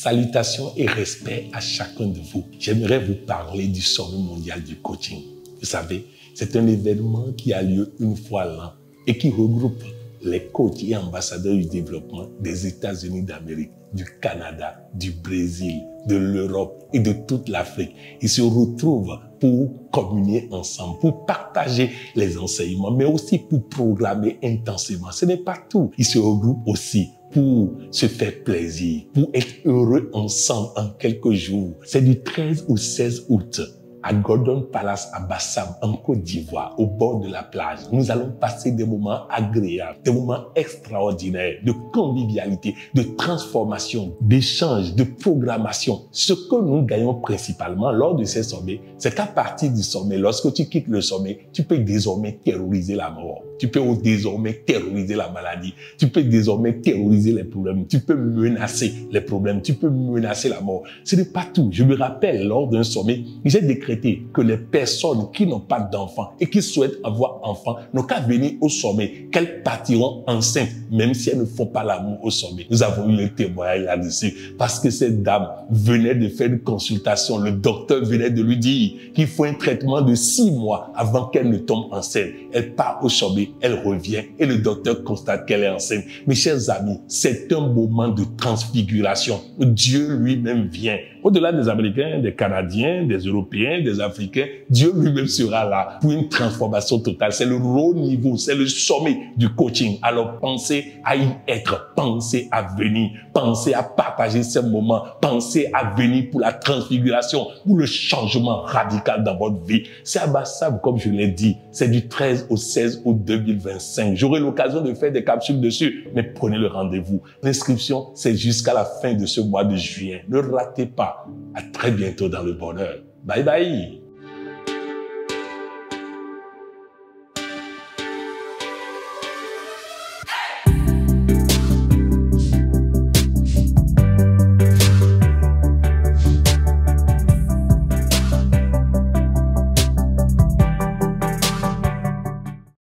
Salutations et respect à chacun de vous. J'aimerais vous parler du Sommet mondial du coaching. Vous savez, c'est un événement qui a lieu une fois l'an et qui regroupe les coachs et ambassadeurs du développement des États-Unis d'Amérique, du Canada, du Brésil, de l'Europe et de toute l'Afrique. Ils se retrouvent pour communier ensemble, pour partager les enseignements, mais aussi pour programmer intensément. Ce n'est pas tout. Ils se regroupent aussi pour se faire plaisir, pour être heureux ensemble en quelques jours. C'est du 13 au 16 août. À Golden Palace à Bassam, en Côte d'Ivoire, au bord de la plage. Nous allons passer des moments agréables, des moments extraordinaires, de convivialité, de transformation, d'échange, de programmation. Ce que nous gagnons principalement lors de ces sommets, c'est qu'à partir du sommet, lorsque tu quittes le sommet, tu peux désormais terroriser la mort. Tu peux désormais terroriser la maladie. Tu peux désormais terroriser les problèmes. Tu peux menacer les problèmes. Tu peux menacer la mort. Ce n'est pas tout. Je me rappelle, lors d'un sommet, j'ai décrété que les personnes qui n'ont pas d'enfants et qui souhaitent avoir enfants n'ont qu'à venir au sommet, qu'elles partiront enceintes, même si elles ne font pas l'amour au sommet. Nous avons eu un témoignage là-dessus parce que cette dame venait de faire une consultation. Le docteur venait de lui dire qu'il faut un traitement de 6 mois avant qu'elle ne tombe enceinte. Elle part au sommet, elle revient et le docteur constate qu'elle est enceinte. Mes chers amis, c'est un moment de transfiguration. Dieu lui-même vient. Au-delà des Américains, des Canadiens, des Européens, des Africains, Dieu lui-même sera là pour une transformation totale. C'est le haut niveau, c'est le sommet du coaching. Alors pensez à y être, pensez à venir, pensez à partager ces moments, pensez à venir pour la transfiguration, pour le changement radical dans votre vie. C'est à Bassam, comme je l'ai dit, c'est du 13 au 16 août 2025. J'aurai l'occasion de faire des capsules dessus, mais prenez le rendez-vous. L'inscription, c'est jusqu'à la fin de ce mois de juillet. Ne ratez pas. À très bientôt dans le bonheur. Bye bye.